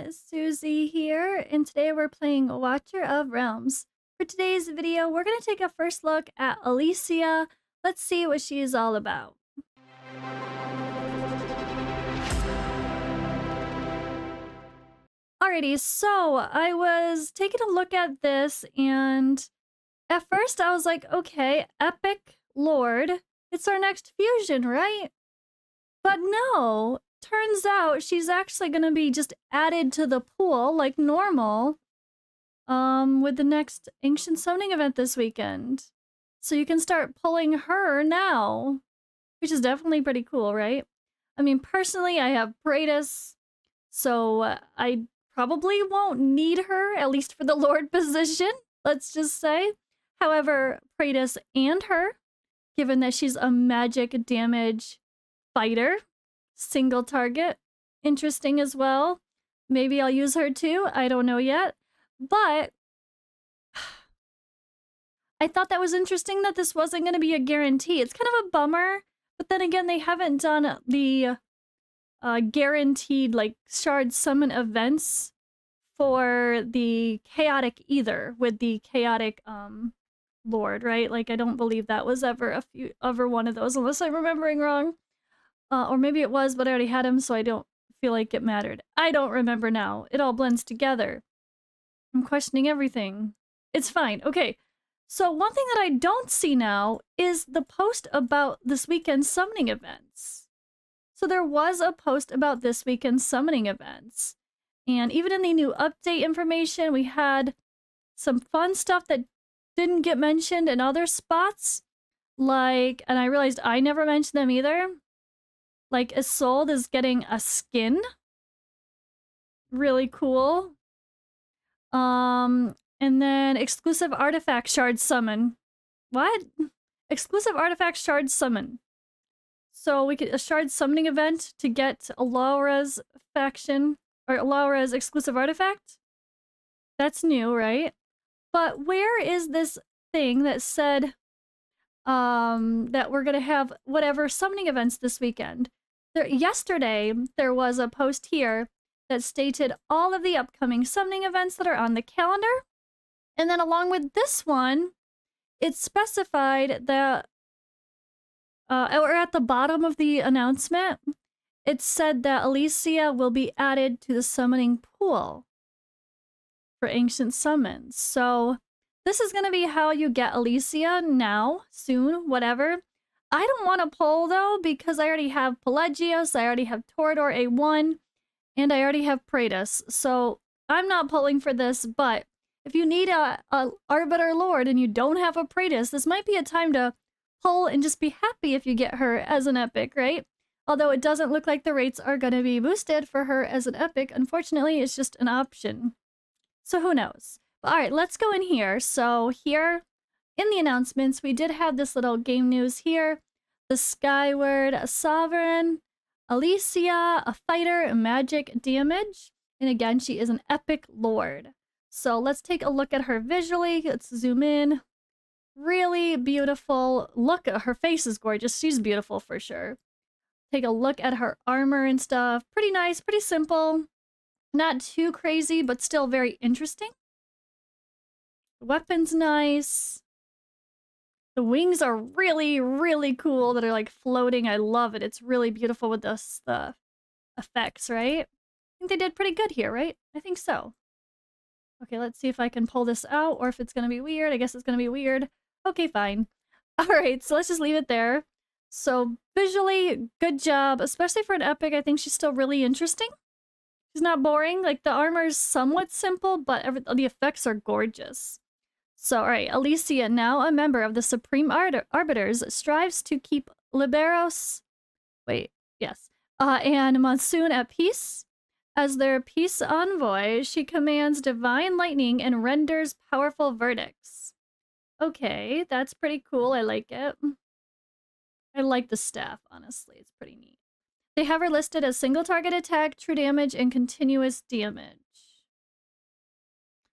Suzi here, and today we're playing Watcher of Realms. For today's video, we're going to take a first look at Elysia. Let's see what she is all about. Alrighty, so I was taking a look at this, and at first I was like, okay, Epic Lord, it's our next fusion, right? But no, turns out she's actually going to be just added to the pool like normal with the next Ancient Summoning event this weekend. So you can start pulling her now, which is definitely pretty cool, right? I mean, personally, I have FATELESS, so I probably won't need her, at least for the Lord position, let's just say. However, FATELESS and her, given that she's a magic damage fighter, single target, interesting as well. Maybe I'll use her too, I don't know yet. But I thought that was interesting that this wasn't going to be a guarantee. It's kind of a bummer, but then again, they haven't done the guaranteed like shard summon events for the chaotic either, with the chaotic lord, right? Like, I don't believe that was ever one of those, unless I'm remembering wrong. Or maybe it was, but I already had him, so I don't feel like it mattered. I don't remember now. It all blends together. I'm questioning everything. It's fine. Okay. So one thing that I don't see now is the post about this weekend's summoning events. So there was a post about this weekend's summoning events. And even in the new update information, we had some fun stuff that didn't get mentioned in other spots. Like, and I realized I never mentioned them either. Like, Isolde is getting a skin. Really cool. And then exclusive artifact shard summon. What? Exclusive artifact shard summon. So we get a shard summoning event to get Laura's faction, or Laura's exclusive artifact. That's new, right? But where is this thing that said that we're gonna have whatever summoning events this weekend? Yesterday, there was a post here that stated all of the upcoming summoning events that are on the calendar. And then along with this one, it specified that, or at the bottom of the announcement, it said that Elysia will be added to the summoning pool for ancient summons. So this is going to be how you get Elysia now, soon, whatever. I don't want to pull, though, because I already have Pelagios, I already have Torador A1, and I already have FATELESS. So I'm not pulling for this, but if you need a Arbiter Lord and you don't have a FATELESS, this might be a time to pull and just be happy if you get her as an epic, right? Although it doesn't look like the rates are going to be boosted for her as an epic. Unfortunately, it's just an option. So who knows? But all right, let's go in here. So here in the announcements, we did have this little game news here. The Skyward, a Sovereign, Elysia, a fighter, a magic damage. And again, she is an epic lord. So let's take a look at her visually. Let's zoom in. Really beautiful. Look, her face is gorgeous. She's beautiful for sure. Take a look at her armor and stuff. Pretty nice, pretty simple. Not too crazy, but still very interesting. The weapon's nice. The wings are really, really cool that are like floating. I love it. It's really beautiful with the effects, right? I think they did pretty good here, right? I think so. Okay, let's see if I can pull this out or if it's going to be weird. I guess it's going to be weird. Okay, fine. All right, so let's just leave it there. So visually, good job, especially for an epic. I think she's still really interesting. She's not boring. Like, the armor's somewhat simple, but the effects are gorgeous. So, all right, Elysia, now a member of the Supreme Arbiters, strives to keep Liberos, and Monsoon at peace. As their peace envoy, she commands divine lightning and renders powerful verdicts. Okay, that's pretty cool. I like it. I like the staff, honestly. It's pretty neat. They have her listed as single target attack, true damage, and continuous damage.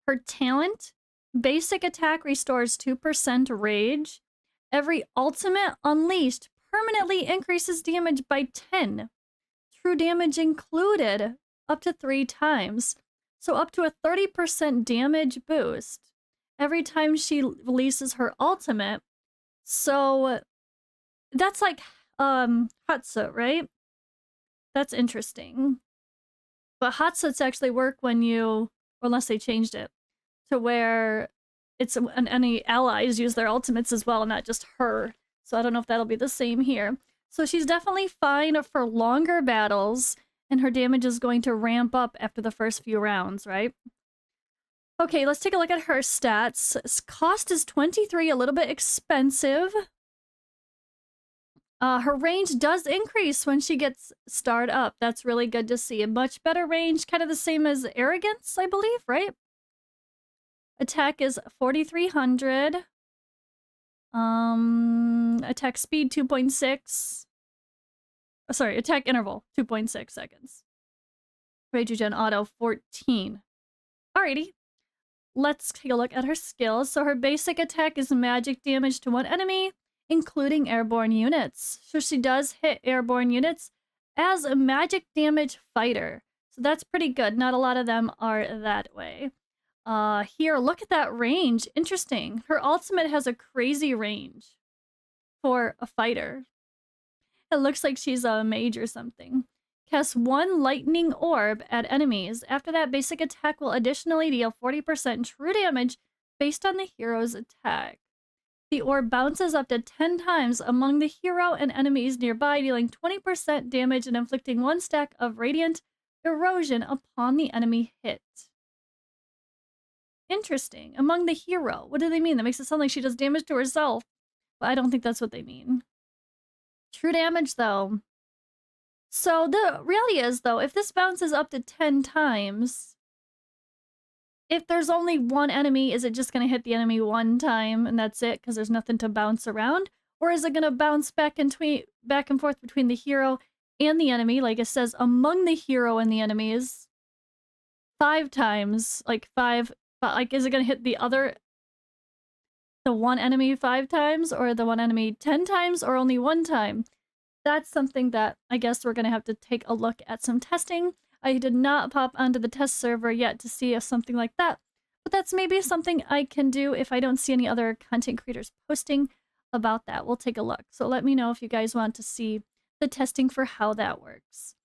Her talent, basic attack restores 2% rage. Every ultimate unleashed permanently increases damage by 10. True damage included. up to 3 times. So up to a 30% damage boost every time she releases her ultimate. So that's like Hatsu, right? That's interesting. But Hatsuts actually work when you, or unless they changed it, to where it's any allies use their ultimates as well, not just her. So I don't know if that'll be the same here. So she's definitely fine for longer battles, and her damage is going to ramp up after the first few rounds, right? Okay, let's take a look at her stats. Cost is 23, a little bit expensive. Her range does increase when she gets starred up. That's really good to see. A much better range, kind of the same as Arrogance, I believe, right? Attack is 4,300. Attack speed 2.6. Sorry, attack interval 2.6 seconds. Rage regen auto 14. Alrighty. Let's take a look at her skills. So her basic attack is magic damage to one enemy, including airborne units. So she does hit airborne units as a magic damage fighter. So that's pretty good. Not a lot of them are that way. Here, look at that range. Interesting. Her ultimate has a crazy range for a fighter. It looks like she's a mage or something. Cast 1 lightning orb at enemies. After that, basic attack will additionally deal 40% true damage based on the hero's attack. The orb bounces up to 10 times among the hero and enemies nearby, dealing 20% damage and inflicting 1 stack of radiant erosion upon the enemy hit. Interesting. Among the hero. What do they mean? That makes it sound like she does damage to herself. But I don't think that's what they mean. True damage, though. So the reality is, though, if this bounces up to 10 times, if there's only one enemy, is it just going to hit the enemy 1 time and that's it because there's nothing to bounce around? Or is it going to bounce back and forth between the hero and the enemy, like it says, among the hero and the enemies 5 times? Like 5, like is it going to hit the one enemy 5 times or the one enemy 10 times or only 1 time? That's something that I guess we're going to have to take a look at some testing. I did not pop onto the test server yet to see if something like that, but that's maybe something I can do if I don't see any other content creators posting about that. We'll take a look. So let me know if you guys want to see the testing for how that works.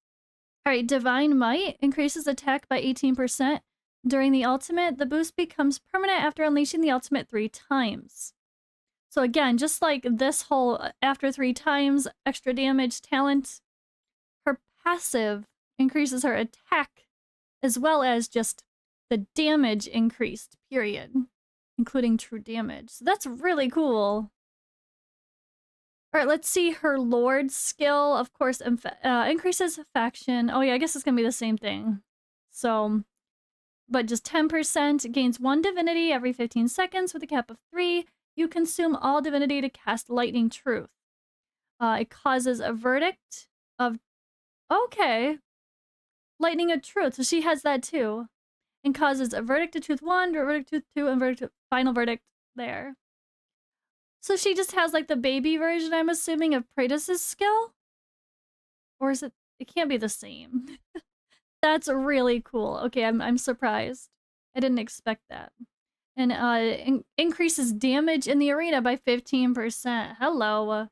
All right, Divine Might increases attack by 18%. During the ultimate, the boost becomes permanent after unleashing the ultimate 3 times. So again, just like this whole after 3 times extra damage talent, her passive increases her attack as well as just the damage increased, period, including true damage. So that's really cool. All right, let's see her Lord skill. Of course, increases faction. Oh yeah, I guess it's gonna be the same thing. So, but just 10%, gains 1 divinity every 15 seconds with a cap of 3. You consume all divinity to cast Lightning Truth. It causes a verdict of... Okay. Lightning of Truth. So she has that too. And causes a verdict of Truth 1, verdict of Truth 2, and final verdict there. So she just has like the baby version, I'm assuming, of Praetus' skill? Or is it... It can't be the same. That's really cool. Okay, I'm surprised. I didn't expect that. And increases damage in the arena by 15%. Hello.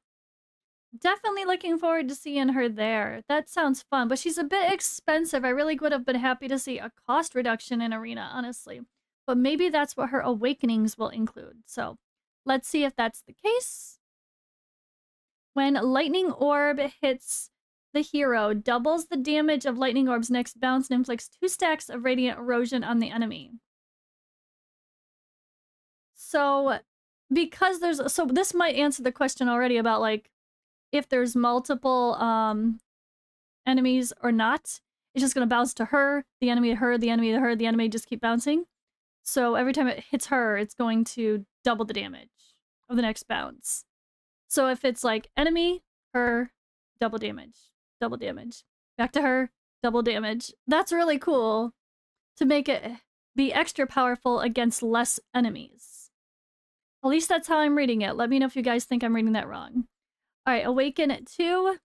Definitely looking forward to seeing her there. That sounds fun, but she's a bit expensive. I really would have been happy to see a cost reduction in arena, honestly. But maybe that's what her awakenings will include. So let's see if that's the case. When Lightning Orb hits the hero, doubles the damage of Lightning Orb's next bounce and inflicts 2 stacks of radiant erosion on the enemy. So, because there's... So this might answer the question already about, like, if there's multiple enemies or not. It's just going to bounce to her, the enemy to her, the enemy to her, the enemy just keep bouncing. So every time it hits her, it's going to double the damage of the next bounce. So if it's, like, enemy, her, double damage. Double damage. Back to her, double damage. That's really cool to make it be extra powerful against less enemies. At least that's how I'm reading it. Let me know if you guys think I'm reading that wrong. All right, Awaken at 2,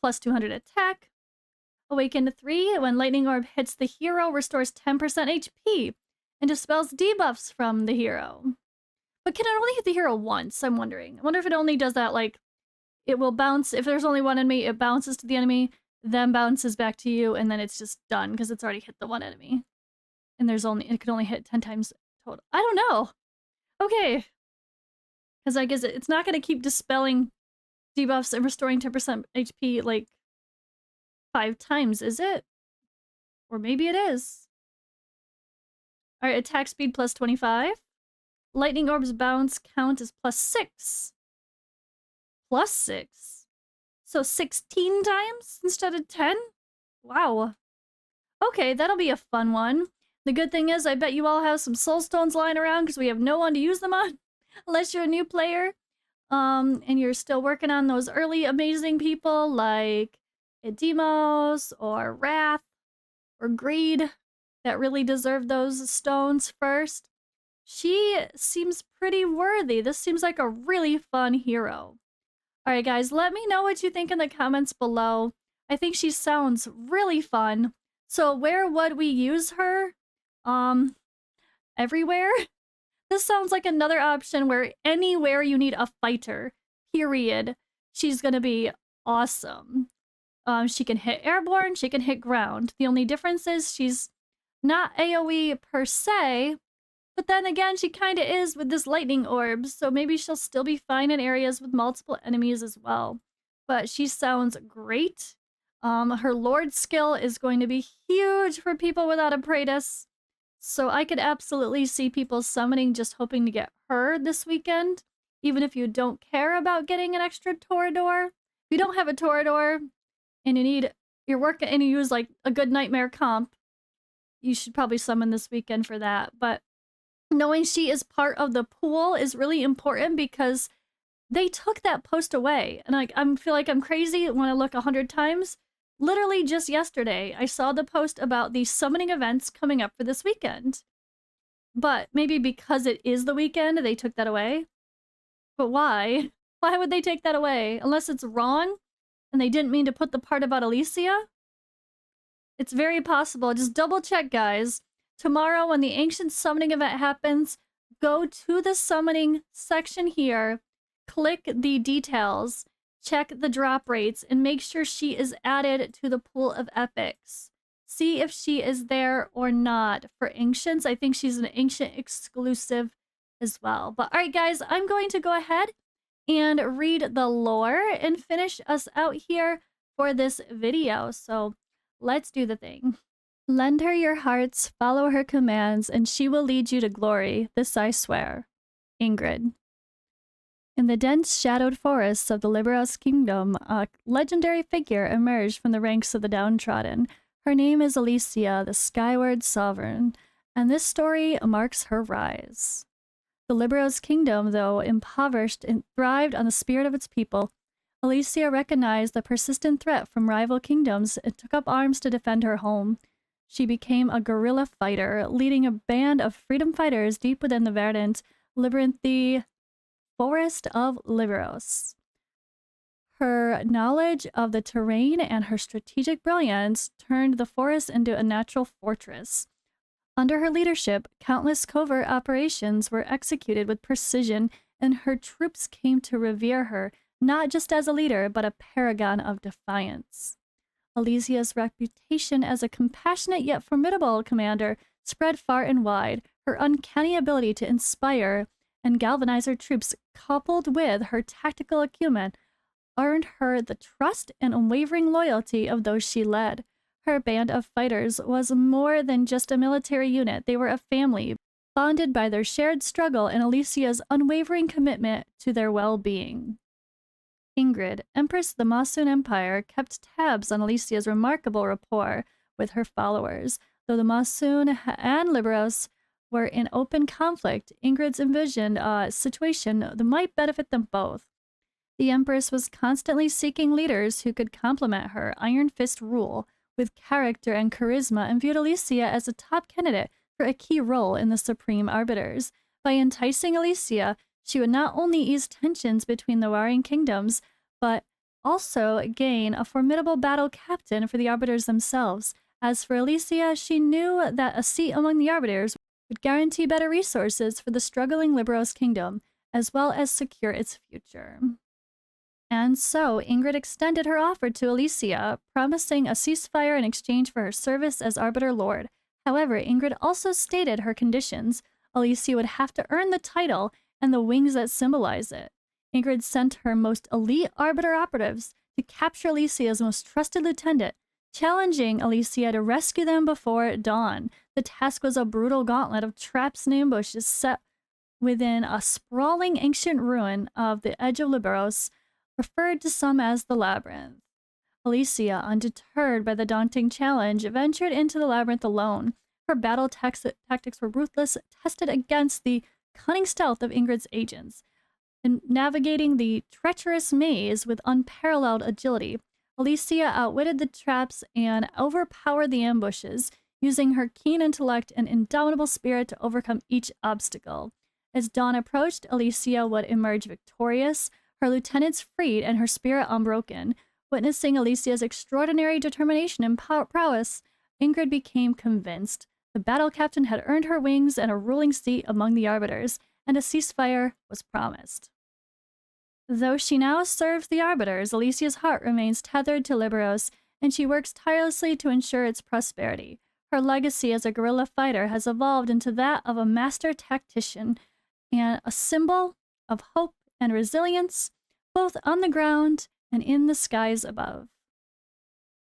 plus 200 attack. Awaken 3, when Lightning Orb hits the hero, restores 10% HP and dispels debuffs from the hero. But can it only hit the hero once? I'm wondering. I wonder if it only does that, like, it will bounce. If there's only one enemy, it bounces to the enemy, then bounces back to you, and then it's just done because it's already hit the one enemy. And it could only hit 10 times total. I don't know. Okay. Because I guess it's not going to keep dispelling debuffs and restoring 10% HP, like, 5 times, is it? Or maybe it is. Alright, attack speed plus 25. Lightning Orb's bounce count is plus 6. Plus 6. So 16 times instead of 10? Wow. Okay, that'll be a fun one. The good thing is, I bet you all have some soul stones lying around because we have no one to use them on. Unless you're a new player. And you're still working on those early amazing people like Edemos or Wrath or Greed that really deserve those stones first. She seems pretty worthy. This seems like a really fun hero. Alright guys, let me know what you think in the comments below. I think she sounds really fun. So where would we use her? Everywhere? This sounds like another option where anywhere you need a fighter, period, she's gonna be awesome. She can hit airborne, she can hit ground. The only difference is she's not AoE per se, but then again, she kind of is with this lightning orb, so maybe she'll still be fine in areas with multiple enemies as well. But she sounds great. Her Lord skill is going to be huge for people without a Praetus. So I could absolutely see people summoning just hoping to get her this weekend, even if you don't care about getting an extra Torador. If you don't have a Torador and you're working and you use like a good Nightmare comp, you should probably summon this weekend for that. But knowing she is part of the pool is really important because they took that post away. And I feel like I'm crazy when I look 100 times. Literally just yesterday, I saw the post about the summoning events coming up for this weekend. But maybe because it is the weekend, they took that away. But why? Why would they take that away? Unless it's wrong and they didn't mean to put the part about Elysia? It's very possible. Just double check, guys. Tomorrow, when the Ancient Summoning event happens, go to the summoning section here, click the details, check the drop rates, and make sure she is added to the pool of epics. See if she is there or not. For Ancients, I think she's an Ancient exclusive as well. But alright guys, I'm going to go ahead and read the lore and finish us out here for this video. So let's do the thing. Lend her your hearts, follow her commands, and she will lead you to glory. This I swear. Ingrid. In the dense, shadowed forests of the Liberos Kingdom, a legendary figure emerged from the ranks of the downtrodden. Her name is Elysia, the Skyward Sovereign, and this story marks her rise. The Liberos Kingdom, though impoverished and thrived on the spirit of its people, Elysia recognized the persistent threat from rival kingdoms and took up arms to defend her home. She became a guerrilla fighter, leading a band of freedom fighters deep within the verdant, labyrinthy forest of Liberos. Her knowledge of the terrain and her strategic brilliance turned the forest into a natural fortress. Under her leadership, countless covert operations were executed with precision, and her troops came to revere her, not just as a leader, but a paragon of defiance. Elysia's reputation as a compassionate yet formidable commander spread far and wide. Her uncanny ability to inspire and galvanize her troops, coupled with her tactical acumen, earned her the trust and unwavering loyalty of those she led. Her band of fighters was more than just a military unit. They were a family, bonded by their shared struggle and Elysia's unwavering commitment to their well-being. Ingrid, Empress of the Masun Empire, kept tabs on Elysia's remarkable rapport with her followers. Though the Masun and Liberos were in open conflict, Ingrid's envisioned a situation that might benefit them both. The Empress was constantly seeking leaders who could complement her iron fist rule with character and charisma, and viewed Elysia as a top candidate for a key role in the Supreme Arbiters. By enticing Elysia, she would not only ease tensions between the warring kingdoms, but also gain a formidable battle captain for the Arbiters themselves. As for Elysia, she knew that a seat among the Arbiters would guarantee better resources for the struggling Liberos kingdom, as well as secure its future. And so, Ingrid extended her offer to Elysia, promising a ceasefire in exchange for her service as Arbiter Lord. However, Ingrid also stated her conditions. Elysia would have to earn the title and the wings that symbolize it. Ingrid sent her most elite Arbiter operatives to capture Elysia's most trusted lieutenant, challenging Elysia to rescue them before dawn. The task was a brutal gauntlet of traps and ambushes set within a sprawling ancient ruin of the edge of Liberos, referred to some as the Labyrinth. Elysia, undeterred by the daunting challenge, ventured into the labyrinth alone. Her battle tactics were ruthless, tested against the cunning stealth of Ingrid's agents. In navigating the treacherous maze with unparalleled agility, Elysia outwitted the traps and overpowered the ambushes, using her keen intellect and indomitable spirit to overcome each obstacle. As dawn approached, Elysia would emerge victorious, her lieutenants freed and her spirit unbroken. Witnessing Elysia's extraordinary determination and prowess, Ingrid became convinced. The battle captain had earned her wings and a ruling seat among the Arbiters, and a ceasefire was promised. Though she now serves the Arbiters, Elysia's heart remains tethered to Liberos, and she works tirelessly to ensure its prosperity. Her legacy as a guerrilla fighter has evolved into that of a master tactician and a symbol of hope and resilience, both on the ground and in the skies above.